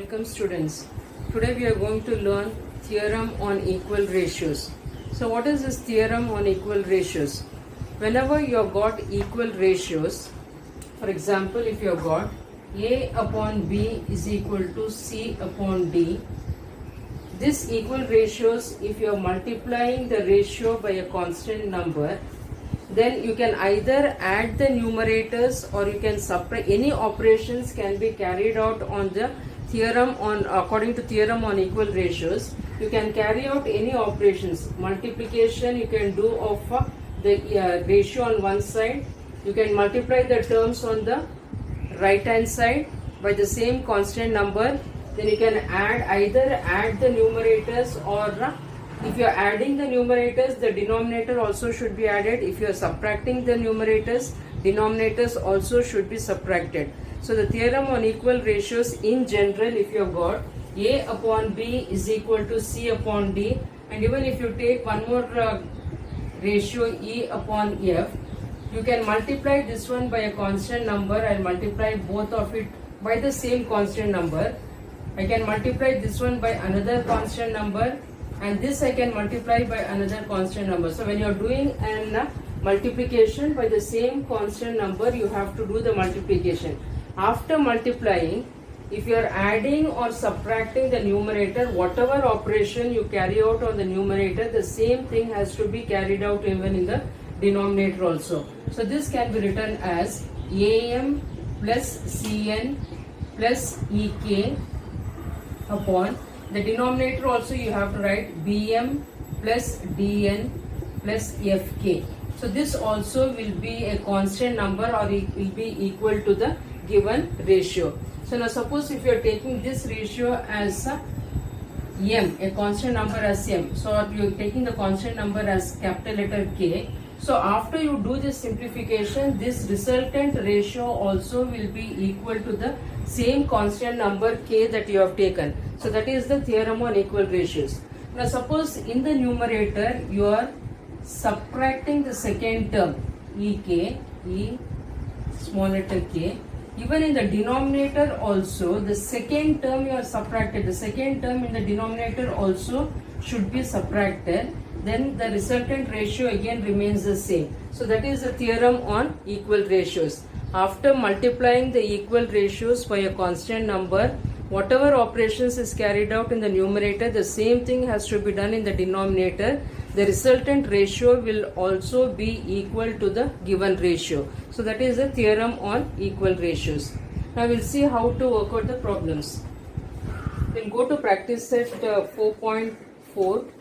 Welcome students. Today we are going to learn theorem on equal ratios. So what is this theorem on equal ratios? Whenever you have got equal ratios, for example if you have got A upon B is equal to C upon D, this equal ratios, if you are multiplying the ratio by a constant number, then you can either add the numerators or you can subtract. Any operations can be carried out on the theorem on according to theorem on equal ratios. You can carry out any operations. Multiplication you can do of the ratio on one side. You can multiply the terms on the right hand side by the same constant number. Then you can either add the numerators, or if you are adding the numerators, the denominator also should be added. If you are subtracting the numerators, denominators also should be subtracted. So the theorem on equal ratios in general, if you have got A upon B is equal to C upon D, and even if you take one more ratio E upon F, you can multiply this one by a constant number and multiply both of it by the same constant number. I can multiply this one by another constant number, and this I can multiply by another constant number. So when you are doing an multiplication by the same constant number, you have to do the multiplication. After multiplying, if you are adding or subtracting the numerator, whatever operation you carry out on the numerator, the same thing has to be carried out even in the denominator also. So this can be written as AM plus CN plus EK upon the denominator also you have to write BM plus DN plus FK. So this also will be a constant number, or it will be equal to the given ratio. So now suppose if you are taking this ratio as M, a constant number as M, so you are taking the constant number as capital letter K. So after you do this simplification, this resultant ratio also will be equal to the same constant number K that you have taken. So that is the theorem on equal ratios. Now suppose in the numerator you are subtracting the second term EK, E small letter K. Even in the denominator also, the second term you are subtracted. The second term in the denominator also should be subtracted. Then the resultant ratio again remains the same. So that is the theorem on equal ratios. After multiplying the equal ratios by a constant number, whatever operations is carried out in the numerator, the same thing has to be done in the denominator. The resultant ratio will also be equal to the given ratio. So that is the theorem on equal ratios. Now we will see how to work out the problems. We will go to practice set 4.4.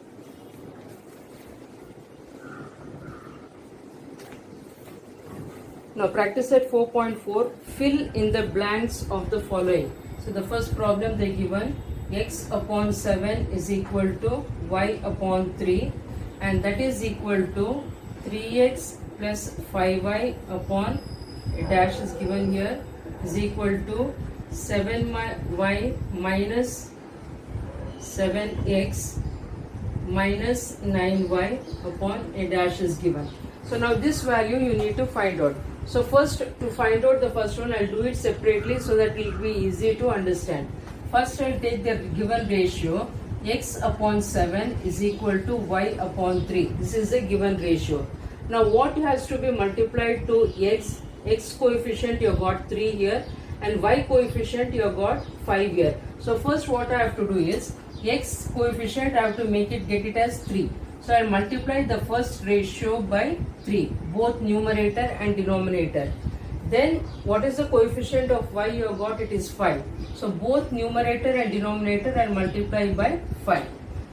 Now practice set 4.4, fill in the blanks of the following. So the first problem they given, x upon 7 is equal to y upon 3, and that is equal to 3x plus 5y upon a dash is given here is equal to 7y minus 7x minus 9y upon a dash is given. So now this value you need to find out. So first, to find out the first one, I'll do it separately so that it will be easy to understand. First I'll take the given ratio, x upon 7 is equal to y upon 3. This is a given ratio. Now what has to be multiplied to x? X coefficient you have got 3 here, and y coefficient you have got 5 here. So first what I have to do is, x coefficient I have to get it as 3. So I will multiply the first ratio by 3, both numerator and denominator. Then what is the coefficient of y you have got? It is 5. So both numerator and denominator I will multiply by 5.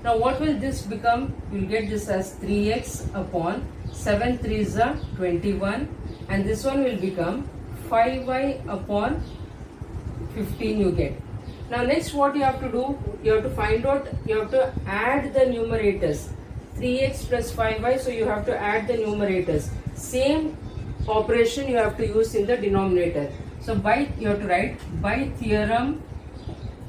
Now what will this become? You will get this as 3x upon 7 3s are 21, and this one will become 5y upon 15 you get. Now next what you have to do? You have to find out, you have to add the numerators. 3x plus 5y, so you have to add the numerators. Same operation you have to use in the denominator. So you have to write by theorem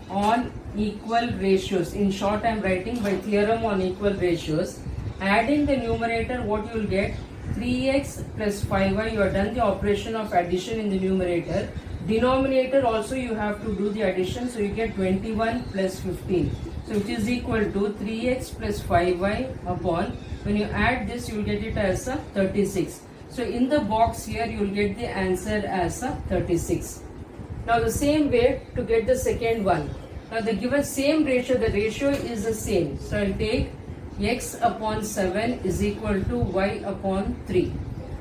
on equal ratios. In short I am writing by theorem on equal ratios. Adding the numerator, what you will get? 3x plus 5y, you have done the operation of addition in the numerator. denominator also you have to do the addition. So you get 21 plus 15. So which is equal to 3x plus 5y upon, when you add this you will get it as a 36. So in the box here you will get the answer as a 36. Now the same way to get the second one. Now the given same ratio, the ratio is the same. So I will take x upon 7 is equal to y upon 3.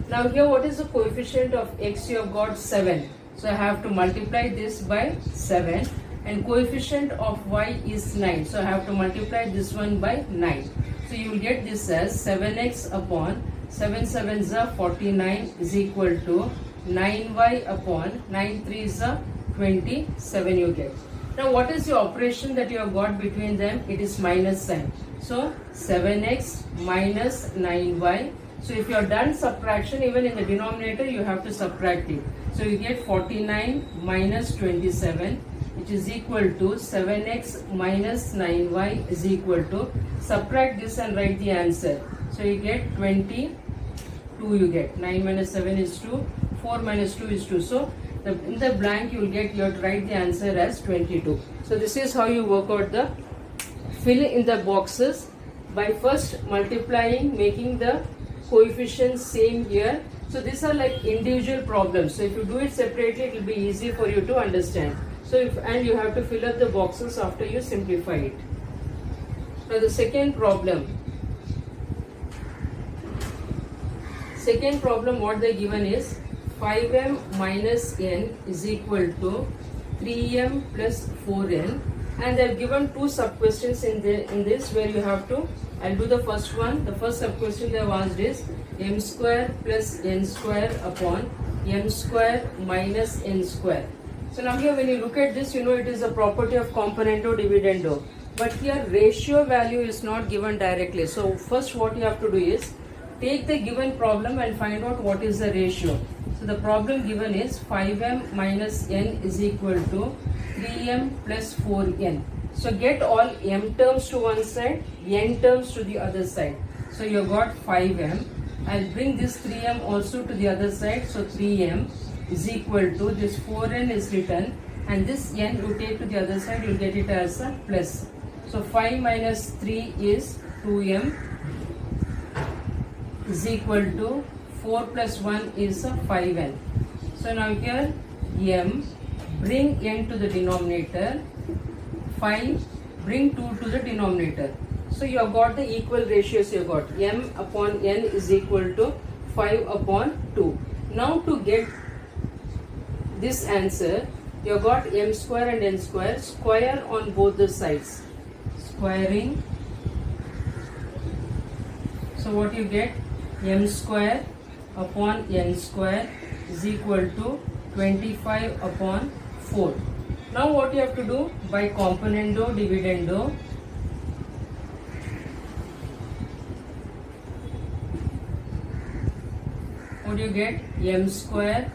Now here what is the coefficient of x? You have got 7. So I have to multiply this by 7, and coefficient of y is 9. So I have to multiply this one by 9. So you will get this as 7x upon 7 7s are 49 is equal to 9y upon 9 3s are 27 you get. Now what is the operation that you have got between them? It is minus sign. So 7x minus 9y. So if you have done subtraction, even in the denominator you have to subtract it. So you get 49 minus 27, which is equal to 7x minus 9y is equal to, subtract this and write the answer. So you get 22 you get. 9 minus 7 is 2, 4 minus 2 is 2. So in the blank you will get, you have to write the answer as 22. So this is how you work out the fill in the boxes by first multiplying, making the coefficients same here. So these are like individual problems. So if you do it separately, it will be easy for you to understand. So and you have to fill up the boxes after you simplify it. Now the second problem. Second problem what they given is 5m minus n is equal to 3m plus 4n, and they have given two sub questions in this where you have to, I'll do the first one. The first sub question they have asked is m square plus n square upon m square minus n square. So now here when you look at this, you know it is a property of componendo dividendo, but here ratio value is not given directly. So first what you have to do is take the given problem and find out what is the ratio. So the problem given is 5m minus n is equal to 3m plus 4n. So get all m terms to one side, n terms to the other side. So you got 5m. I'll bring this 3m also to the other side. So 3m is equal to, this 4n is written, and this n you take to the other side, you'll get it as a plus. So 5 minus 3 is 2m is equal to 4 plus 1 is a 5n. So now here m, bring n to the denominator, 5 bring 2 to the denominator. So you have got the equal ratios. You have got m upon n is equal to 5 upon 2. Now to get this answer, you have got m square and n square, square on both the sides, squaring. So what you get, m square upon n square is equal to 25 upon 4. Now what you have to do, by componendo dividendo, what do you get, m square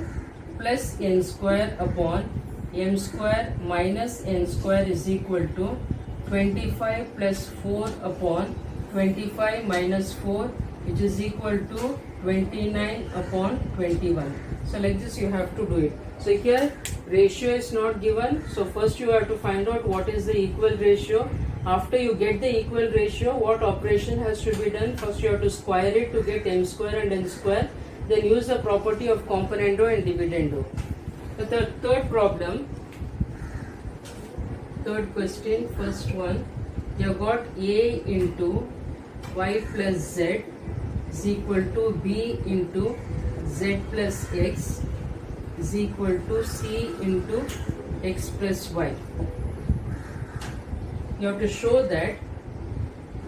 plus n square upon m square minus n square is equal to 25 plus 4 upon 25 minus 4, which is equal to 29 upon 21. So like this you have to do it. So here ratio is not given. So first you have to find out what is the equal ratio. After you get the equal ratio, what operation has to be done? First you have to square it to get m square and n square. Then use the property of componendo and dividendo. The third problem, third question, first one, you have got a into y plus z is equal to b into z plus x is equal to c into x plus y. You have to show that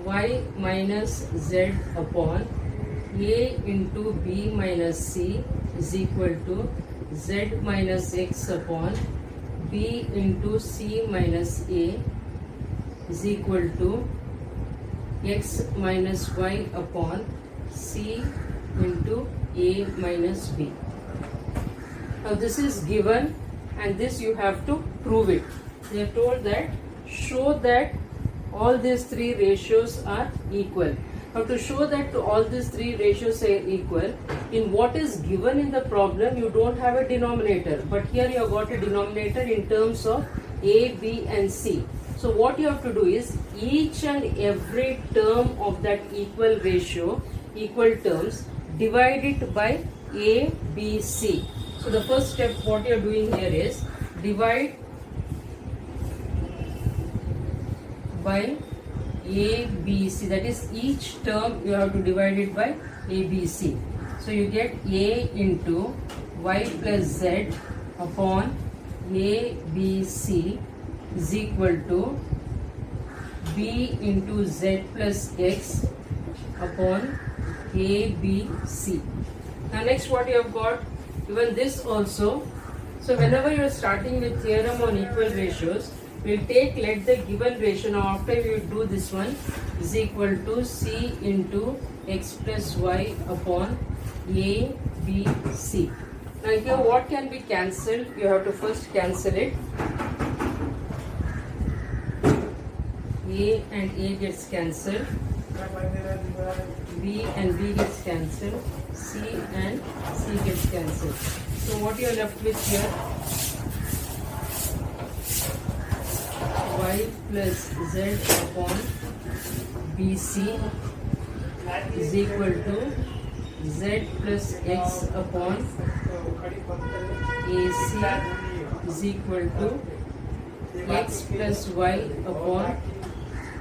y minus z upon a into b minus c is equal to z minus x upon b into c minus a is equal to x minus y upon c into a minus b. Now this is given, and this you have to prove it. They are told that show that all these three ratios are equal. Now to show that all these three ratios are equal, in what is given in the problem, you don't have a denominator. But here you have got a denominator in terms of A, B and C. So what you have to do is, each and every term of that equal ratio, equal terms, divide it by A, B, C. So the first step what you are doing here is, divide by A, B, C. That is, each term you have to divide it by A, B, C. So you get A into y plus z upon A, B, C is equal to B into z plus x upon A, B, C. Now next what you have got, even this also. So whenever you are starting with theorem on equal ratios, we'll take, let the given ratio, now after we do this one, is equal to C into x plus y upon A, B, C. Now here what can be cancelled? You have to first cancel it. A and A gets cancelled. B and B gets cancelled. C and C gets cancelled. So what you are left with here? Y plus Z upon BC is equal to Z plus X upon AC is equal to X plus Y upon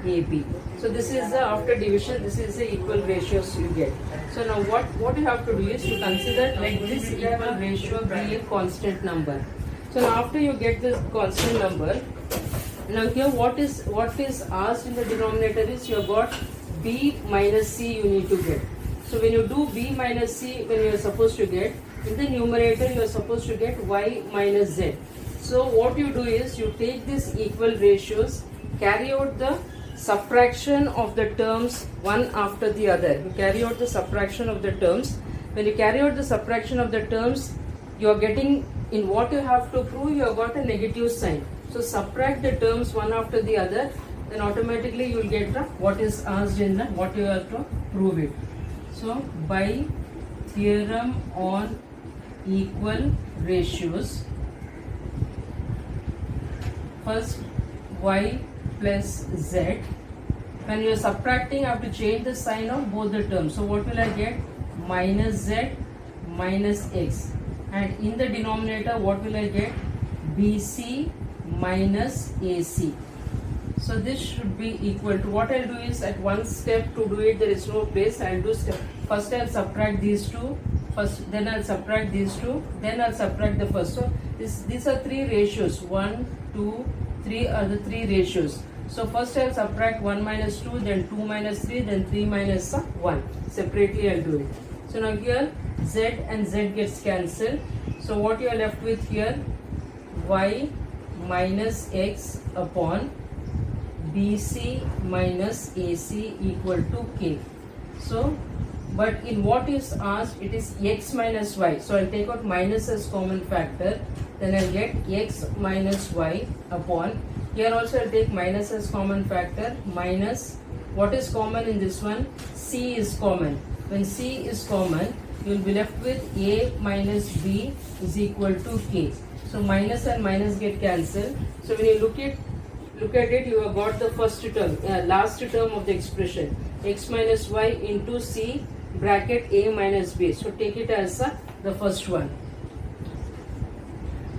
AB. So this is the, after division, this is the equal ratios you get. So now what you have to do is to consider, let this equal ratio be a constant number. So now after you get this constant number, now here what is asked in the denominator is, you have got B minus C you need to get. So when you do B minus C, when you are supposed to get, in the numerator you are supposed to get Y minus Z. So what you do is, you take these equal ratios, carry out the subtraction of the terms one after the other. You carry out the subtraction of the terms. When you carry out the subtraction of the terms, you are getting, in what you have to prove, you have got a negative sign. So subtract the terms one after the other, then automatically you will get the, what is asked in the, what you have to prove it. So by theorem on equal ratios, first y plus z, when you are subtracting, I have to change the sign of both the terms. So what will I get? Minus z minus x, and in the denominator what will I get? BC minus AC. So this should be equal to, what I'll do is, at one step to do it, there is no place, I'll do step, first I'll subtract these two, first, then I'll subtract these two, then I'll subtract the first. So these are three ratios, 1, 2, 3 are the three ratios. So first I'll subtract 1 minus 2, then 2 minus 3, then 3 minus 1. Separately I'll do it. So now here z and z gets cancelled. So what you are left with here? Y minus x upon BC minus AC equal to K. So, but in what is asked, it is x minus y. So I'll take out minus as common factor. Then I'll get x minus y upon, here also I'll take minus as common factor, minus, what is common in this one? C is common. When C is common, you will be left with A minus B is equal to K. So minus and minus get cancelled. So when you look at it, you have got the first term, last term of the expression, x minus y into C bracket A minus B. So take it as the first one.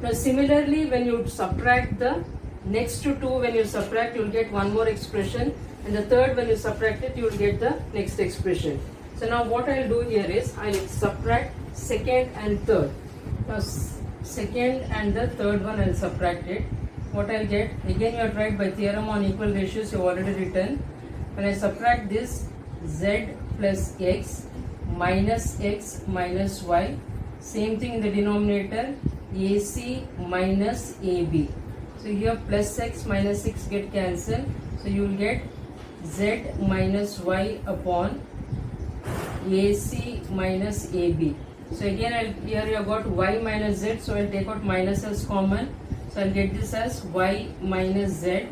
Now similarly, when you subtract the next to 2, when you subtract, you will get one more expression, and the third, when you subtract it, you will get the next expression. So now what I will do here is, I will subtract second and third. Now second and the third one I will subtract it. What I will get, again you have tried by theorem on equal ratios, you have already written. When I subtract this, z plus x minus y, same thing in the denominator, AC minus AB. So here plus x minus 6 get cancelled. So you will get z minus y upon AC minus AB. So again here you have got y minus z. So I'll take out minus as common. So I'll get this as y minus z.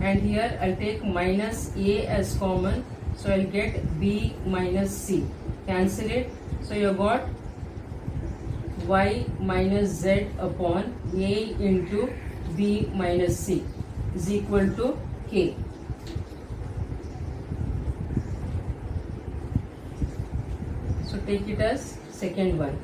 And here I'll take minus a as common. So I'll get b minus c. Cancel it. So you got y minus z upon a into b minus c is equal to k. So take it as second one.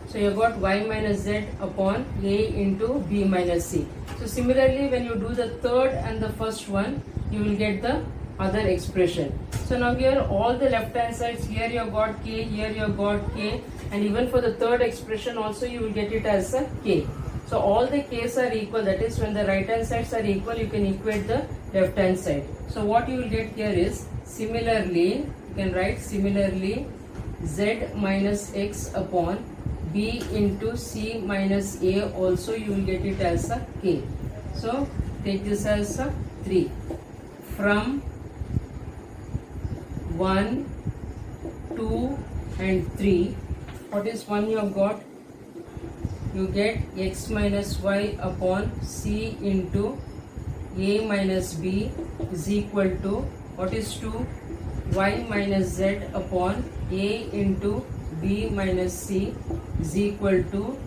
So you got y minus z upon a into b minus c. So similarly, when you do the third and the first one, you will get the other expression. So now here all the left hand sides, here you got k, here you got k, and even for the third expression also you will get it as a k. So all the k's are equal, that is when the right hand sides are equal, you can equate the left hand side. So what you will get here is similarly, you can write similarly z minus x upon b into c minus a, also you will get it as a k. So take this as a 3. From 1, 2 and 3, what is 1 you have got? You get x minus y upon c into a minus b is equal to, what is 2? Y minus z upon a into b minus c is equal to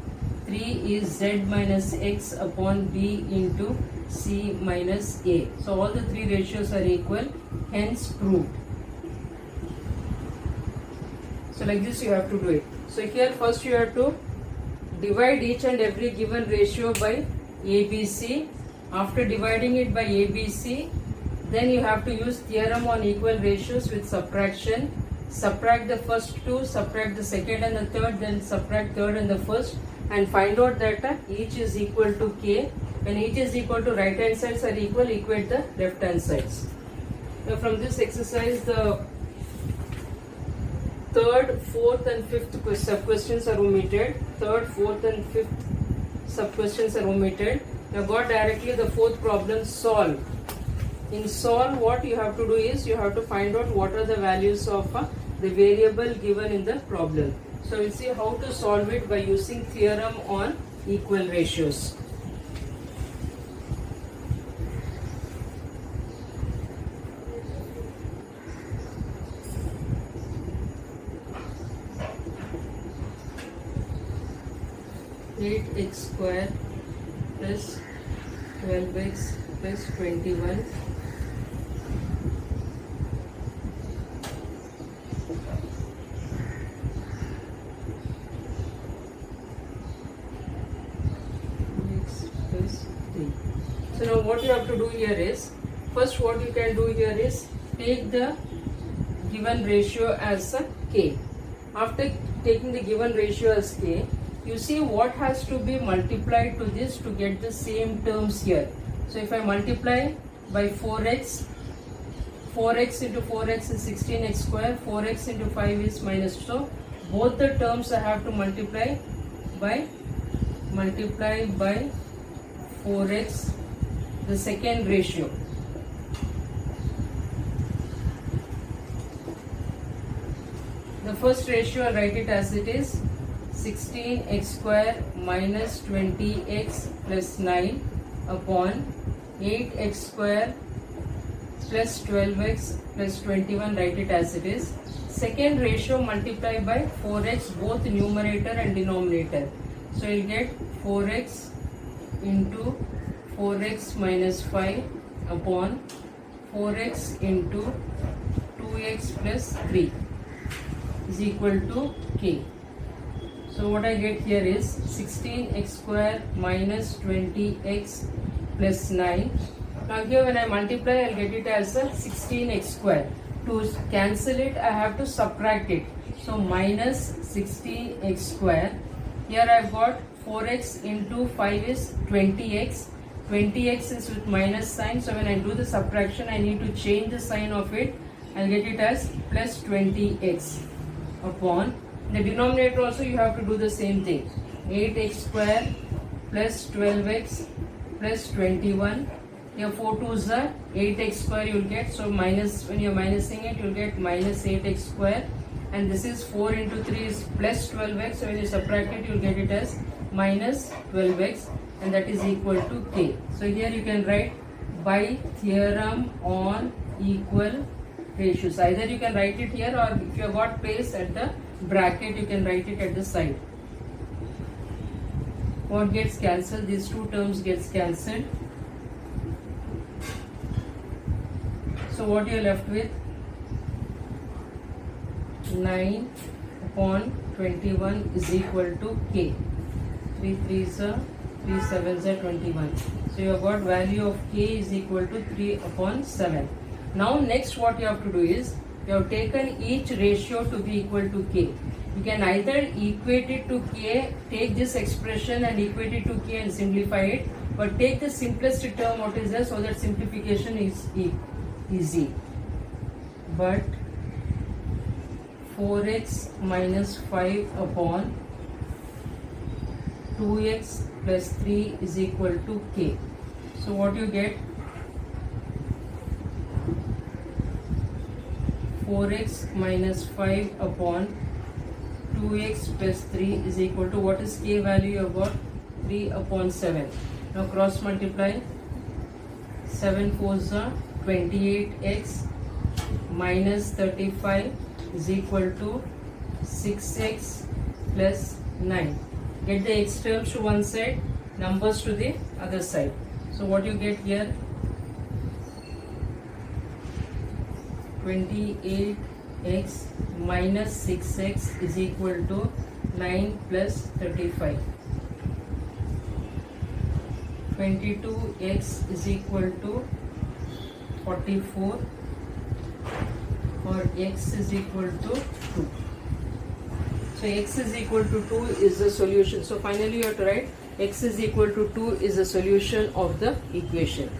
3 is z minus x upon b into c minus a. So all the three ratios are equal, hence proved. So like this you have to do it. So here first you have to divide each and every given ratio by ABC. After dividing it by ABC, then you have to use theorem on equal ratios with subtraction. Subtract the first two, subtract the second and the third, then subtract third and the first, and find out that each is equal to k. When each is equal to right hand sides are equal, equate the left hand sides. Now from this exercise, the third, fourth and fifth sub questions are omitted. Third, fourth and fifth sub questions are omitted. Now got directly the fourth problem, solve. In solve, what you have to do is you have to find out what are the values of the variable given in the problem. So we'll see how to solve it by using theorem on equal ratios. X square plus 12x plus 21 x plus 3. So now what you have to do here is, first what you can do here is take the given ratio as a k. After taking the given ratio as k, you see what has to be multiplied to this to get the same terms here. So if I multiply by 4x, 4x into 4x is 16x square, 4x into 5 is minus 2. So both the terms I have to multiply by 4x, the second ratio. The first ratio, I'll write it as it is, 16x square minus 20x plus 9 upon 8x square plus 12x plus 21, write it as it is. Second ratio, multiply by 4x, both numerator and denominator. So you'll get 4x into 4x minus 5 upon 4x into 2x plus 3 is equal to k. So what I get here is 16x square minus 20x plus 9. Now here when I multiply, I'll get it as a 16x square. To cancel it, I have to subtract it. So minus 16x square. Here I've got 4x into 5 is 20x. 20x is with minus sign. So when I do the subtraction, I need to change the sign of it. I'll get it as plus 20x upon. The denominator also you have to do the same thing. 8x square plus 12x plus 21. Here 4 2s are 8x square you will get. So minus, when you are minusing it, you will get minus 8x square. And this is 4 into 3 is plus 12x. So when you subtract it, you will get it as minus 12x. And that is equal to k. So here you can write by theorem on equal ratios. Either you can write it here, or if you have got place at the bracket, you can write it at the side. What gets cancelled? These two terms gets cancelled. So what you are left with? 9 upon 21 is equal to k. 3 3s are 3 7s are 21. So you have got value of k is equal to 3 upon 7. Now next what you have to do is, you have taken each ratio to be equal to k. You can either equate it to k, take this expression and equate it to k and simplify it, but take the simplest term what is there, so that simplification is easy. But 4x minus 5 upon 2x plus 3 is equal to k. So what you get? 4x minus 5 upon 2x plus 3 is equal to, what is k value you have got? 3 upon 7. Now cross multiply. 7 4s are 28x minus 35 is equal to 6x plus 9. Get the x terms to one side, numbers to the other side. So what you get here? 28x minus 6x is equal to 9 plus 35. 22x is equal to 44, or x is equal to 2. So x is equal to 2 is the solution. So finally you have to write x is equal to 2 is the solution of the equation.